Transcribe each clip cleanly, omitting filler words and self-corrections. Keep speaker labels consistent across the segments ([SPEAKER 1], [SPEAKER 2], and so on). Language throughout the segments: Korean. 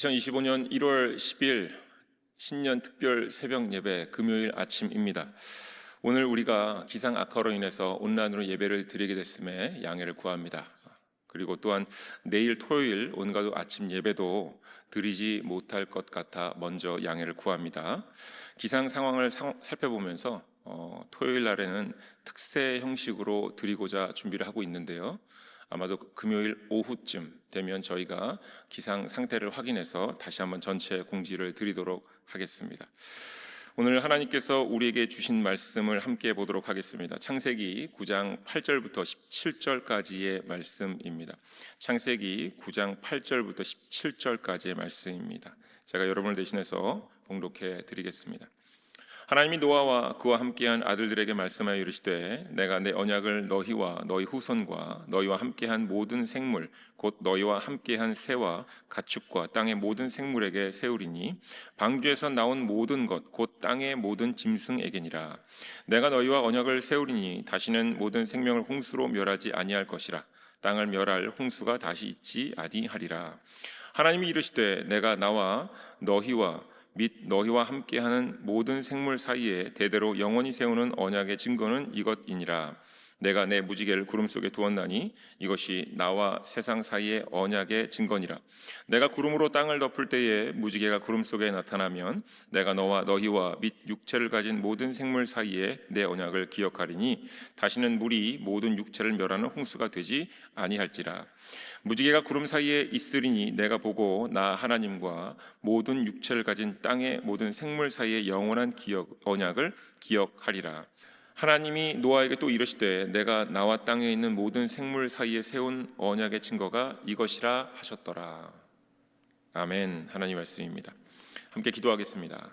[SPEAKER 1] 2025년 1월 10일 신년 특별 새벽 예배 금요일 아침입니다. 오늘 우리가 기상 악화로 인해서 온라인으로 예배를 드리게 됐음에 양해를 구합니다. 그리고 또한 내일 토요일 온가족 아침 예배도 드리지 못할 것 같아 먼저 양해를 구합니다. 기상 상황을 살펴보면서 토요일 날에는 특세 형식으로 드리고자 준비를 하고 있는데요. 아마도 금요일 오후쯤 되면 저희가 기상 상태를 확인해서 다시 한번 전체 공지를 드리도록 하겠습니다. 오늘 하나님께서 우리에게 주신 말씀을 함께 보도록 하겠습니다. 창세기 9장 8절부터 17절까지의 말씀입니다. 창세기 9장 8절부터 17절까지의 말씀입니다. 제가 여러분을 대신해서 봉독해 드리겠습니다. 하나님이 노아와 그와 함께한 아들들에게 말씀하여 이르시되 내가 내 언약을 너희와 너희 후손과 너희와 함께한 모든 생물 곧 너희와 함께한 새와 가축과 땅의 모든 생물에게 세우리니 방주에서 나온 모든 것 곧 땅의 모든 짐승에게니라. 내가 너희와 언약을 세우리니 다시는 모든 생명을 홍수로 멸하지 아니할 것이라. 땅을 멸할 홍수가 다시 있지 아니하리라. 하나님이 이르시되 내가 나와 너희와 및 너희와 함께하는 모든 생물 사이에 대대로 영원히 세우는 언약의 증거는 이것이니라. 내가 내 무지개를 구름 속에 두었나니 이것이 나와 세상 사이의 언약의 증거니라. 내가 구름으로 땅을 덮을 때에 무지개가 구름 속에 나타나면 내가 너와 너희와 및 육체를 가진 모든 생물 사이에 내 언약을 기억하리니 다시는 물이 모든 육체를 멸하는 홍수가 되지 아니할지라. 무지개가 구름 사이에 있으리니 내가 보고 나 하나님과 모든 육체를 가진 땅의 모든 생물 사이의 영원한 언약을 기억하리라. 하나님이 노아에게 또 이르시되 내가 나와 땅에 있는 모든 생물 사이에 세운 언약의 증거가 이것이라 하셨더라. 아멘. 하나님 말씀입니다. 함께 기도하겠습니다.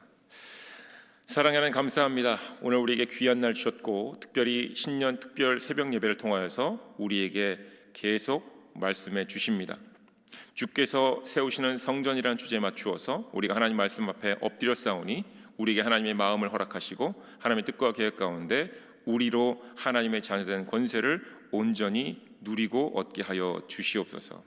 [SPEAKER 1] 사랑하는 감사합니다. 오늘 우리에게 귀한 날 주셨고 특별히 신년 특별 새벽 예배를 통하여서 우리에게 계속 말씀해 주십니다. 주께서 세우시는 성전이라는 주제에 맞추어서 우리가 하나님 말씀 앞에 엎드려 싸우니 우리에게 하나님의 마음을 허락하시고 하나님의 뜻과 계획 가운데 우리로 하나님의 자녀된 권세를 온전히 누리고 얻게 하여 주시옵소서.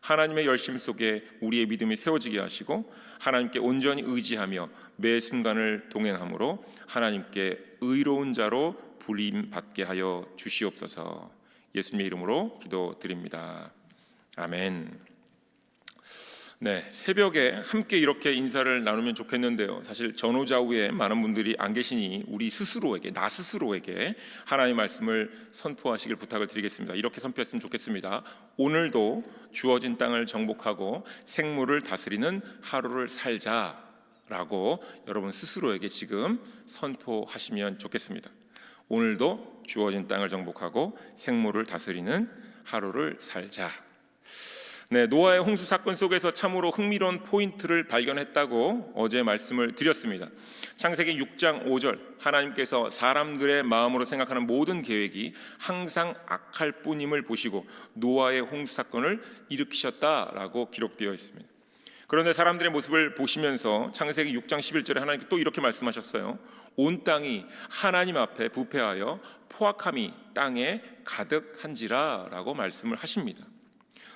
[SPEAKER 1] 하나님의 열심 속에 우리의 믿음이 세워지게 하시고 하나님께 온전히 의지하며 매 순간을 동행함으로 하나님께 의로운 자로 불림받게 하여 주시옵소서. 예수님의 이름으로 기도드립니다. 아멘. 네, 새벽에 함께 이렇게 인사를 나누면 좋겠는데요. 사실 전후좌우에 많은 분들이 안 계시니 우리 스스로에게, 나 스스로에게 하나님의 말씀을 선포하시길 부탁을 드리겠습니다. 이렇게 선포했으면 좋겠습니다. 오늘도 주어진 땅을 정복하고 생물을 다스리는 하루를 살자라고 여러분 스스로에게 지금 선포하시면 좋겠습니다. 오늘도 주어진 땅을 정복하고 생물을 다스리는 하루를 살자. 네, 노아의 홍수 사건 속에서 참으로 흥미로운 포인트를 발견했다고 어제 말씀을 드렸습니다. 창세기 6장 5절 하나님께서 사람들의 마음으로 생각하는 모든 계획이 항상 악할 뿐임을 보시고 노아의 홍수 사건을 일으키셨다라고 기록되어 있습니다. 그런데 사람들의 모습을 보시면서 창세기 6장 11절에 하나님께서 또 이렇게 말씀하셨어요. 온 땅이 하나님 앞에 부패하여 포악함이 땅에 가득한지라 라고 말씀을 하십니다.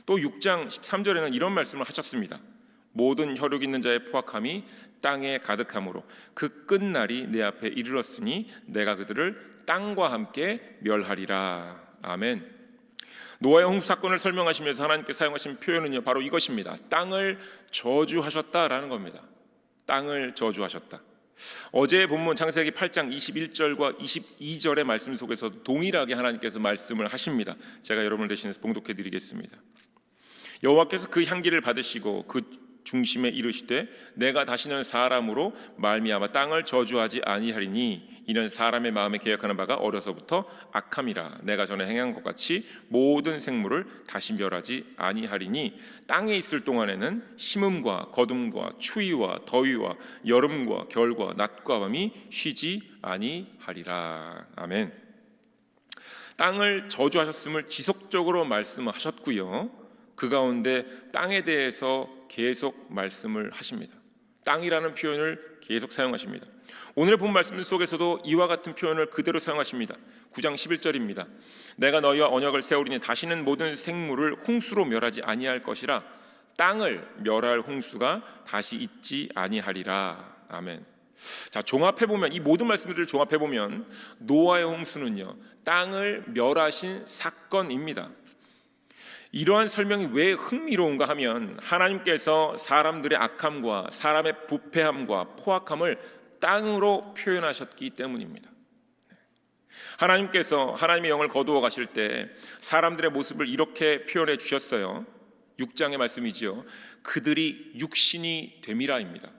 [SPEAKER 1] 또 6장 13절에는 이런 말씀을 하셨습니다. 모든 혈육 있는 자의 포악함이 땅에 가득함으로 그 끝날이 내 앞에 이르렀으니 내가 그들을 땅과 함께 멸하리라. 아멘. 노아의 홍수 사건을 설명하시면서 하나님께 사용하신 표현은요 바로 이것입니다. 땅을 저주하셨다라는 겁니다. 땅을 저주하셨다. 어제의 본문 창세기 8장 21절과 22절의 말씀 속에서 동일하게 하나님께서 말씀을 하십니다. 제가 여러분을 대신해서 봉독해 드리겠습니다. 여호와께서 그 향기를 받으시고 그 중심에 이르시되 내가 다시는 사람으로 말미암아 땅을 저주하지 아니하리니 이는 사람의 마음에 계획하는 바가 어려서부터 악함이라. 내가 전에 행한 것 같이 모든 생물을 다시 멸하지 아니하리니 땅에 있을 동안에는 심음과 거둠과 추위와 더위와 여름과 겨울과 낮과 밤이 쉬지 아니하리라. 아멘. 땅을 저주하셨음을 지속적으로 말씀하셨고요. 그 가운데 땅에 대해서 계속 말씀을 하십니다. 땅이라는 표현을 계속 사용하십니다. 오늘의 본 말씀 속에서도 이와 같은 표현을 그대로 사용하십니다. 9장 11절입니다. 내가 너희와 언약을 세우리니 다시는 모든 생물을 홍수로 멸하지 아니할 것이라. 땅을 멸할 홍수가 다시 있지 아니하리라. 아멘. 자, 종합해보면, 이 모든 말씀들을 종합해보면 노아의 홍수는요, 땅을 멸하신 사건입니다. 이러한 설명이 왜 흥미로운가 하면 하나님께서 사람들의 악함과 사람의 부패함과 포악함을 땅으로 표현하셨기 때문입니다. 하나님께서 하나님의 영을 거두어 가실 때 사람들의 모습을 이렇게 표현해 주셨어요. 6장의 말씀이지요. 그들이 육신이 됨이라입니다.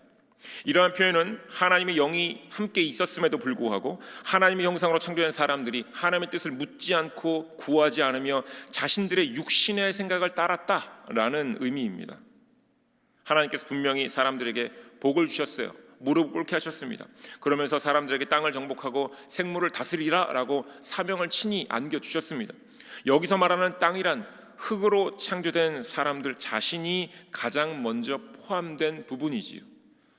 [SPEAKER 1] 이러한 표현은 하나님의 영이 함께 있었음에도 불구하고 하나님의 형상으로 창조된 사람들이 하나님의 뜻을 묻지 않고 구하지 않으며 자신들의 육신의 생각을 따랐다라는 의미입니다. 하나님께서 분명히 사람들에게 복을 주셨어요. 무릎 꿇게 하셨습니다. 그러면서 사람들에게 땅을 정복하고 생물을 다스리라 라고 사명을 친히 안겨주셨습니다. 여기서 말하는 땅이란 흙으로 창조된 사람들 자신이 가장 먼저 포함된 부분이지요.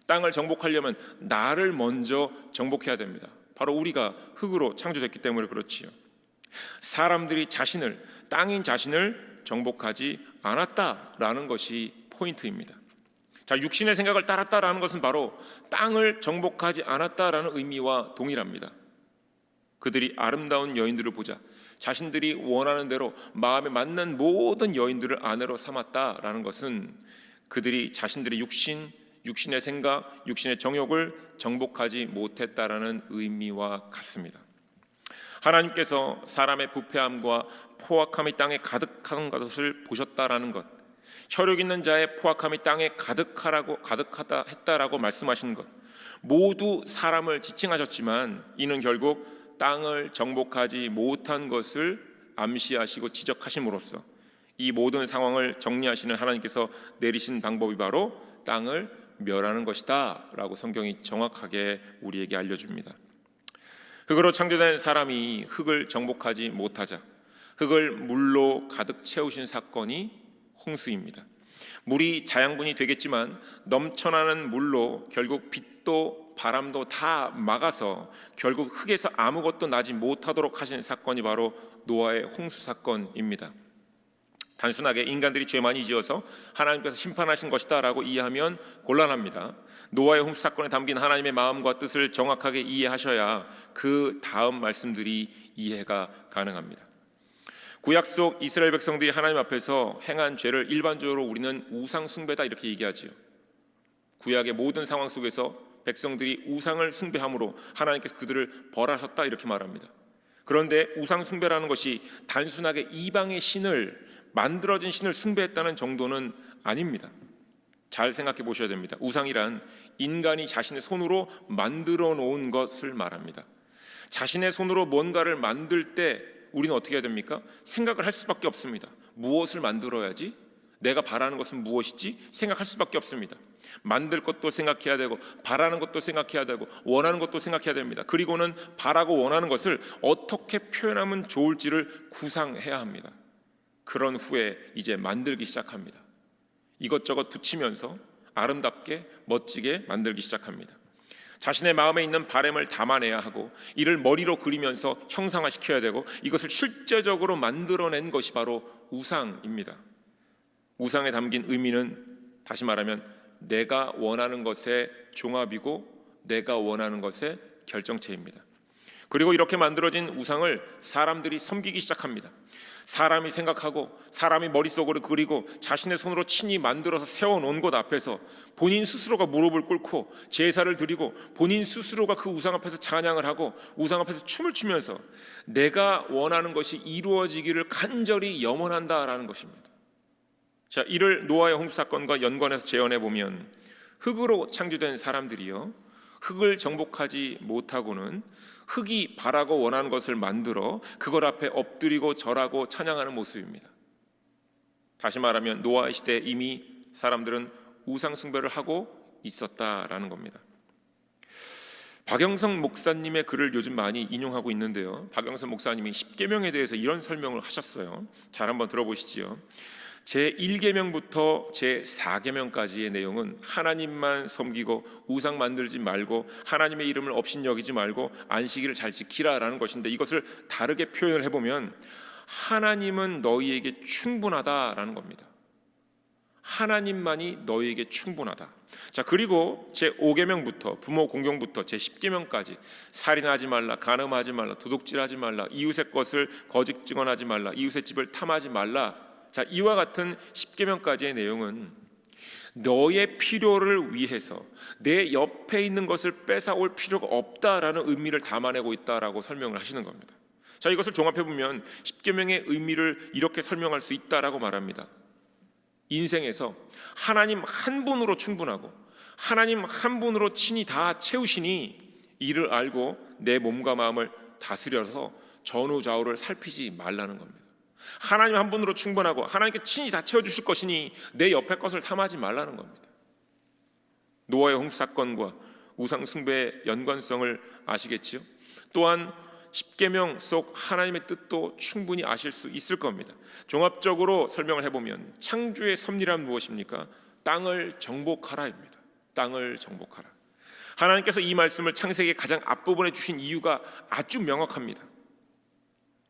[SPEAKER 1] 땅을 정복하려면 나를 먼저 정복해야 됩니다. 바로 우리가 흙으로 창조됐기 때문에 그렇지요. 사람들이 자신을, 땅인 자신을 정복하지 않았다라는 것이 포인트입니다. 자, 육신의 생각을 따랐다라는 것은 바로 땅을 정복하지 않았다라는 의미와 동일합니다. 그들이 아름다운 여인들을 보자 자신들이 원하는 대로 마음에 맞는 모든 여인들을 아내로 삼았다라는 것은 그들이 자신들의 육신의 생각, 육신의 정욕을 정복하지 못했다라는 의미와 같습니다. 하나님께서 사람의 부패함과 포악함이 땅에 가득한 것을 보셨다라는 것, 혈육 있는 자의 포악함이 땅에 가득하다 했다라고 말씀하시는 것, 모두 사람을 지칭하셨지만 이는 결국 땅을 정복하지 못한 것을 암시하시고 지적하심으로써 이 모든 상황을 정리하시는 하나님께서 내리신 방법이 바로 땅을 멸하는 것이다 라고 성경이 정확하게 우리에게 알려줍니다. 흙으로 창조된 사람이 흙을 정복하지 못하자 흙을 물로 가득 채우신 사건이 홍수입니다. 물이 자양분이 되겠지만 넘쳐나는 물로 결국 빛도 바람도 다 막아서 결국 흙에서 아무것도 나지 못하도록 하신 사건이 바로 노아의 홍수 사건입니다. 단순하게 인간들이 죄 많이 지어서 하나님께서 심판하신 것이다 라고 이해하면 곤란합니다. 노아의 홍수 사건에 담긴 하나님의 마음과 뜻을 정확하게 이해하셔야 그 다음 말씀들이 이해가 가능합니다. 구약 속 이스라엘 백성들이 하나님 앞에서 행한 죄를 일반적으로 우리는 우상 숭배다 이렇게 얘기하지요. 구약의 모든 상황 속에서 백성들이 우상을 숭배함으로 하나님께서 그들을 벌하셨다 이렇게 말합니다. 그런데 우상 숭배라는 것이 단순하게 이방의 신을, 만들어진 신을 숭배했다는 정도는 아닙니다. 잘 생각해 보셔야 됩니다. 우상이란 인간이 자신의 손으로 만들어 놓은 것을 말합니다. 자신의 손으로 뭔가를 만들 때 우리는 어떻게 해야 됩니까? 생각을 할 수밖에 없습니다. 무엇을 만들어야지? 내가 바라는 것은 무엇이지? 생각할 수밖에 없습니다. 만들 것도 생각해야 되고 바라는 것도 생각해야 되고 원하는 것도 생각해야 됩니다. 그리고는 바라고 원하는 것을 어떻게 표현하면 좋을지를 구상해야 합니다. 그런 후에 이제 만들기 시작합니다. 이것저것 붙이면서 아름답게 멋지게 만들기 시작합니다. 자신의 마음에 있는 바람을 담아내야 하고 이를 머리로 그리면서 형상화시켜야 되고 이것을 실제적으로 만들어낸 것이 바로 우상입니다. 우상에 담긴 의미는 다시 말하면 내가 원하는 것의 종합이고 내가 원하는 것의 결정체입니다. 그리고 이렇게 만들어진 우상을 사람들이 섬기기 시작합니다. 사람이 생각하고 사람이 머릿속으로 그리고 자신의 손으로 친히 만들어서 세워놓은 것 앞에서 본인 스스로가 무릎을 꿇고 제사를 드리고 본인 스스로가 그 우상 앞에서 찬양을 하고 우상 앞에서 춤을 추면서 내가 원하는 것이 이루어지기를 간절히 염원한다라는 것입니다. 자, 이를 노아의 홍수 사건과 연관해서 재현해 보면 흙으로 창조된 사람들이요, 흙을 정복하지 못하고는 흙이 바라고 원하는 것을 만들어 그걸 앞에 엎드리고 절하고 찬양하는 모습입니다. 다시 말하면 노아의 시대에 이미 사람들은 우상 숭배를 하고 있었다라는 겁니다. 박영성 목사님의 글을 요즘 많이 인용하고 있는데요, 박영성 목사님이 십계명에 대해서 이런 설명을 하셨어요. 잘 한번 들어보시지요. 제1계명부터 제4계명까지의 내용은 하나님만 섬기고 우상 만들지 말고 하나님의 이름을 업신여기지 말고 안식일을 잘 지키라라는 것인데, 이것을 다르게 표현을 해보면 하나님은 너희에게 충분하다라는 겁니다. 하나님만이 너희에게 충분하다. 자, 그리고 제5계명부터 부모 공경부터 제10계명까지 살인하지 말라, 간음하지 말라, 도둑질하지 말라, 이웃의 것을 거짓 증언하지 말라, 이웃의 집을 탐하지 말라. 자, 이와 같은 10계명까지의 내용은 너의 필요를 위해서 내 옆에 있는 것을 뺏어올 필요가 없다라는 의미를 담아내고 있다라고 설명을 하시는 겁니다. 자, 이것을 종합해 보면 10계명의 의미를 이렇게 설명할 수 있다라고 말합니다. 인생에서 하나님 한 분으로 충분하고 하나님 한 분으로 친히 다 채우시니 이를 알고 내 몸과 마음을 다스려서 전후좌우를 살피지 말라는 겁니다. 하나님 한 분으로 충분하고 하나님께 친히 다 채워주실 것이니 내 옆에 것을 탐하지 말라는 겁니다. 노아의 홍수 사건과 우상 숭배의 연관성을 아시겠지요? 또한 10계명 속 하나님의 뜻도 충분히 아실 수 있을 겁니다. 종합적으로 설명을 해보면 창조의 섭리란 무엇입니까? 땅을 정복하라입니다. 땅을 정복하라. 하나님께서 이 말씀을 창세기 가장 앞부분에 주신 이유가 아주 명확합니다.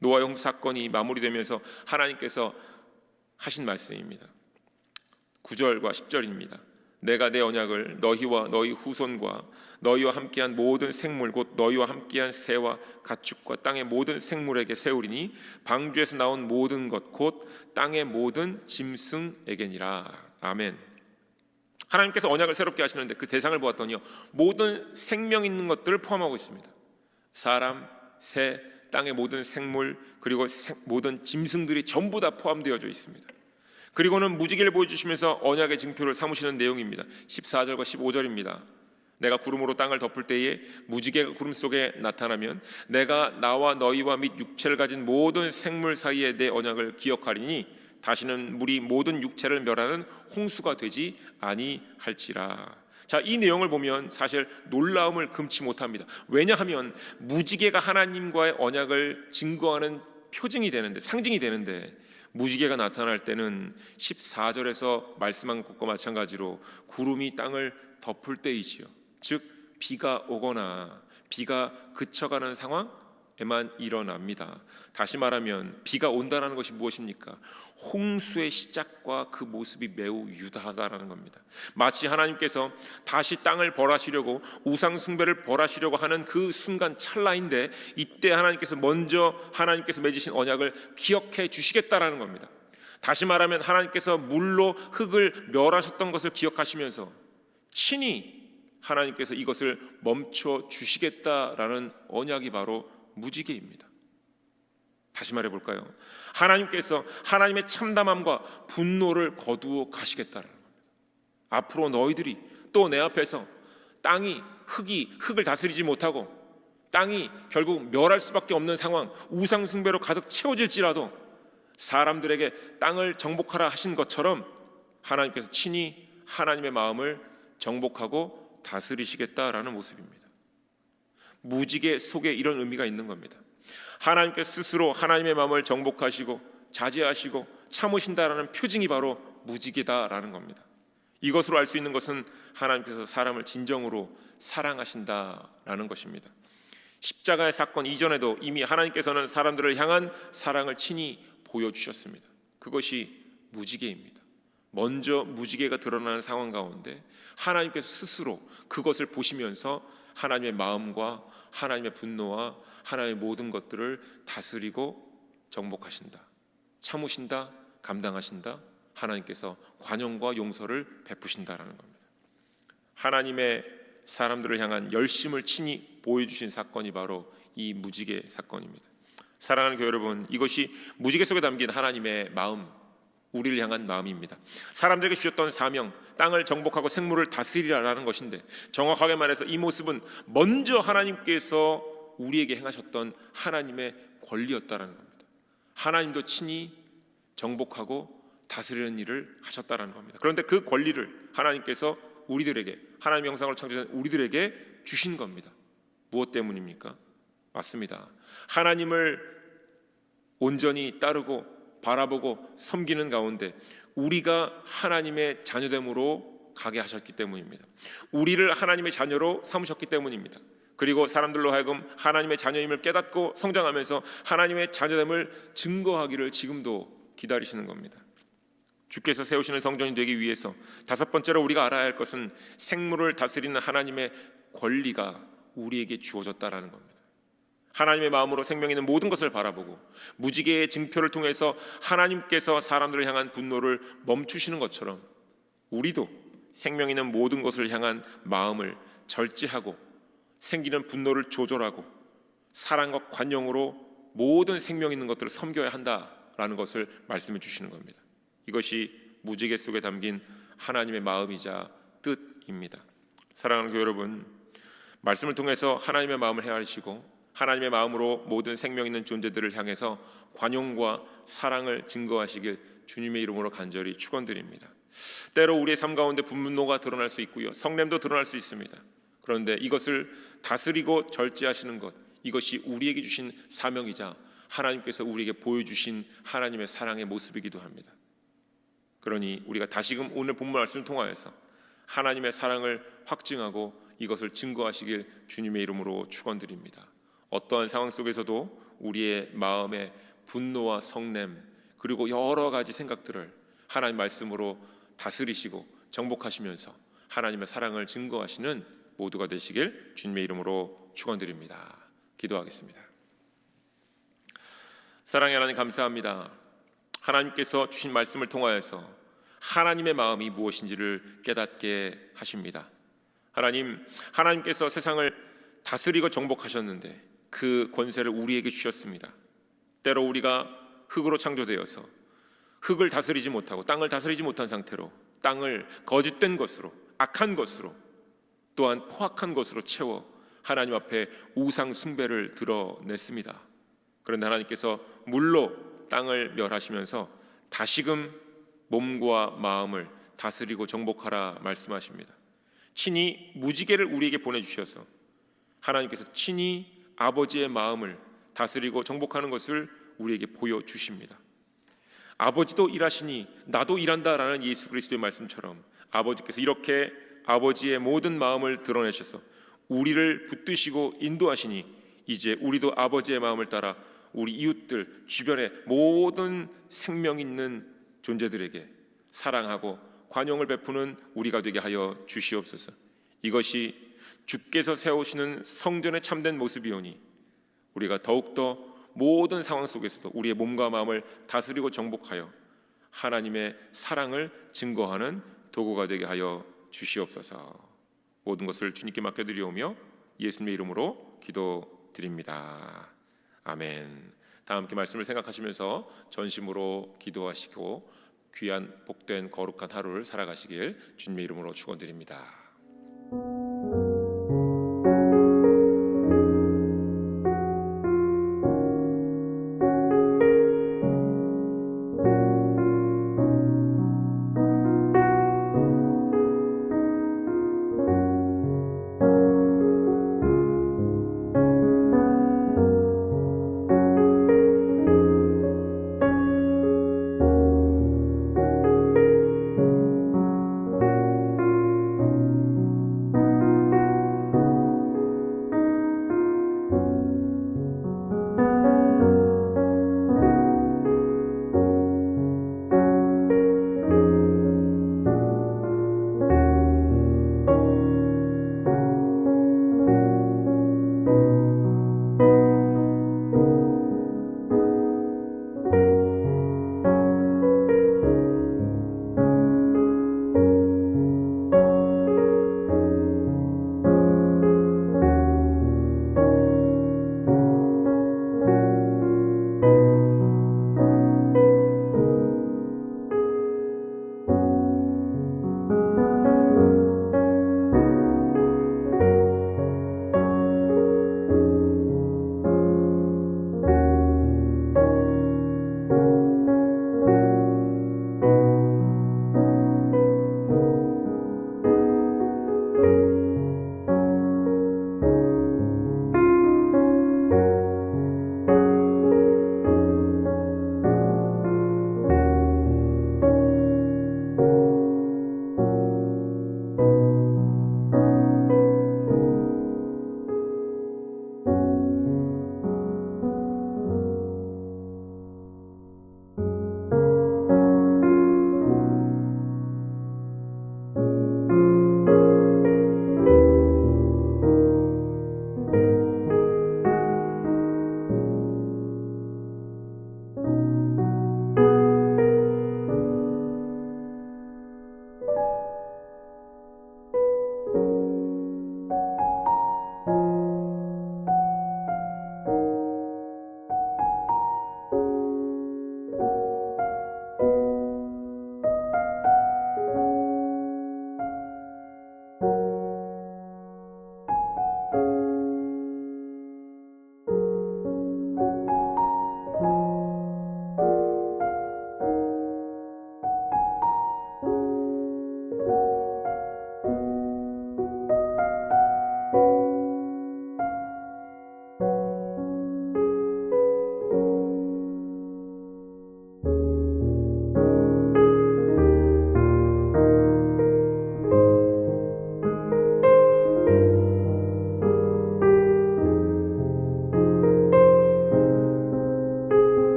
[SPEAKER 1] 노아의 홍수 사건이 마무리되면서 하나님께서 하신 말씀입니다. 9절과 10절입니다. 내가 내 언약을 너희와 너희 후손과 너희와 함께한 모든 생물 곧 너희와 함께한 새와 가축과 땅의 모든 생물에게 세우리니 방주에서 나온 모든 것 곧 땅의 모든 짐승에게니라. 아멘. 하나님께서 언약을 새롭게 하시는데 그 대상을 보았더니요, 모든 생명 있는 것들을 포함하고 있습니다. 사람, 새, 땅의 모든 생물 그리고 모든 짐승들이 전부 다 포함되어져 있습니다. 그리고는 무지개를 보여주시면서 언약의 징표를 삼으시는 내용입니다. 14절과 15절입니다. 내가 구름으로 땅을 덮을 때에 무지개가 구름 속에 나타나면 내가 나와 너희와 및 육체를 가진 모든 생물 사이에 내 언약을 기억하리니 다시는 물이 모든 육체를 멸하는 홍수가 되지 아니할지라. 자, 이 내용을 보면 사실 놀라움을 금치 못합니다. 왜냐하면 무지개가 하나님과의 언약을 증거하는 표징이 되는데, 상징이 되는데, 무지개가 나타날 때는 14절에서 말씀한 것과 마찬가지로 구름이 땅을 덮을 때이지요. 즉 비가 오거나 비가 그쳐가는 상황에만 일어납니다. 다시 말하면 비가 온다는 것이 무엇입니까? 홍수의 시작과 그 모습이 매우 유다하다라는 겁니다. 마치 하나님께서 다시 땅을 벌하시려고 우상 숭배를 벌하시려고 하는 그 순간 찰나인데 이때 하나님께서 먼저 하나님께서 맺으신 언약을 기억해 주시겠다라는 겁니다. 다시 말하면 하나님께서 물로 흙을 멸하셨던 것을 기억하시면서 친히 하나님께서 이것을 멈춰 주시겠다라는 언약이 바로 무지개입니다. 다시 말해볼까요? 하나님께서 하나님의 참담함과 분노를 거두어 가시겠다라는 겁니다. 앞으로 너희들이 또 내 앞에서 땅이 흙을 다스리지 못하고 땅이 결국 멸할 수밖에 없는 상황, 우상 숭배로 가득 채워질지라도 사람들에게 땅을 정복하라 하신 것처럼 하나님께서 친히 하나님의 마음을 정복하고 다스리시겠다라는 모습입니다. 무지개 속에 이런 의미가 있는 겁니다. 하나님께 스스로 하나님의 마음을 정복하시고 자제하시고 참으신다라는 표징이 바로 무지개다라는 겁니다. 이것으로 알 수 있는 것은 하나님께서 사람을 진정으로 사랑하신다라는 것입니다. 십자가의 사건 이전에도 이미 하나님께서는 사람들을 향한 사랑을 친히 보여주셨습니다. 그것이 무지개입니다. 먼저 무지개가 드러나는 상황 가운데 하나님께서 스스로 그것을 보시면서 하나님의 마음과 하나님의 분노와 하나님의 모든 것들을 다스리고 정복하신다, 참으신다, 감당하신다. 하나님께서 관용과 용서를 베푸신다라는 겁니다. 하나님의 사람들을 향한 열심을 친히 보여주신 사건이 바로 이 무지개 사건입니다. 사랑하는 교회 여러분, 이것이 무지개 속에 담긴 하나님의 마음, 우리를 향한 마음입니다. 사람들에게 주셨던 사명, 땅을 정복하고 생물을 다스리라라는 것인데 정확하게 말해서 이 모습은 먼저 하나님께서 우리에게 행하셨던 하나님의 권리였다라는 겁니다. 하나님도 친히 정복하고 다스리는 일을 하셨다라는 겁니다. 그런데 그 권리를 하나님께서 우리들에게, 하나님의 형상으로 창조된 우리들에게 주신 겁니다. 무엇 때문입니까? 맞습니다. 하나님을 온전히 따르고 바라보고 섬기는 가운데 우리가 하나님의 자녀됨으로 가게 하셨기 때문입니다. 우리를 하나님의 자녀로 삼으셨기 때문입니다. 그리고 사람들로 하여금 하나님의 자녀임을 깨닫고 성장하면서 하나님의 자녀됨을 증거하기를 지금도 기다리시는 겁니다. 주께서 세우시는 성전이 되기 위해서 다섯 번째로 우리가 알아야 할 것은 생물을 다스리는 하나님의 권리가 우리에게 주어졌다라는 겁니다. 하나님의 마음으로 생명 있는 모든 것을 바라보고 무지개의 징표를 통해서 하나님께서 사람들을 향한 분노를 멈추시는 것처럼 우리도 생명 있는 모든 것을 향한 마음을 절제하고 생기는 분노를 조절하고 사랑과 관용으로 모든 생명 있는 것들을 섬겨야 한다라는 것을 말씀해 주시는 겁니다. 이것이 무지개 속에 담긴 하나님의 마음이자 뜻입니다. 사랑하는 교회 여러분, 말씀을 통해서 하나님의 마음을 헤아리시고 하나님의 마음으로 모든 생명 있는 존재들을 향해서 관용과 사랑을 증거하시길 주님의 이름으로 간절히 축원드립니다. 때로 우리의 삶 가운데 분노가 드러날 수 있고요, 성냄도 드러날 수 있습니다. 그런데 이것을 다스리고 절제하시는 것, 이것이 우리에게 주신 사명이자 하나님께서 우리에게 보여주신 하나님의 사랑의 모습이기도 합니다. 그러니 우리가 다시금 오늘 본문 말씀을 통하여서 하나님의 사랑을 확증하고 이것을 증거하시길 주님의 이름으로 축원드립니다. 어떠한 상황 속에서도 우리의 마음의 분노와 성냄 그리고 여러 가지 생각들을 하나님 말씀으로 다스리시고 정복하시면서 하나님의 사랑을 증거하시는 모두가 되시길 주님의 이름으로 축원드립니다. 기도하겠습니다. 사랑의 하나님, 감사합니다. 하나님께서 주신 말씀을 통하여서 하나님의 마음이 무엇인지를 깨닫게 하십니다. 하나님께서 세상을 다스리고 정복하셨는데 그 권세를 우리에게 주셨습니다. 때로 우리가 흙으로 창조되어서 흙을 다스리지 못하고 땅을 다스리지 못한 상태로 땅을 거짓된 것으로, 악한 것으로, 또한 포악한 것으로 채워 하나님 앞에 우상 숭배를 드러냈습니다. 그런데 하나님께서 물로 땅을 멸하시면서 다시금 몸과 마음을 다스리고 정복하라 말씀하십니다. 친히 무지개를 우리에게 보내주셔서 하나님께서 친히 아버지의 마음을 다스리고 정복하는 것을 우리에게 보여주십니다. 아버지도 일하시니 나도 일한다라는 예수 그리스도의 말씀처럼 아버지께서 이렇게 아버지의 모든 마음을 드러내셔서 우리를 붙드시고 인도하시니 이제 우리도 아버지의 마음을 따라 우리 이웃들, 주변의 모든 생명 있는 존재들에게 사랑하고 관용을 베푸는 우리가 되게 하여 주시옵소서. 이것이 주께서 세우시는 성전의 참된 모습이오니 우리가 더욱더 모든 상황 속에서도 우리의 몸과 마음을 다스리고 정복하여 하나님의 사랑을 증거하는 도구가 되게 하여 주시옵소서. 모든 것을 주님께 맡겨드리오며 예수님의 이름으로 기도드립니다. 아멘. 다 함께 말씀을 생각하시면서 전심으로 기도하시고 귀한 복된 거룩한 하루를 살아가시길 주님의 이름으로 축원드립니다.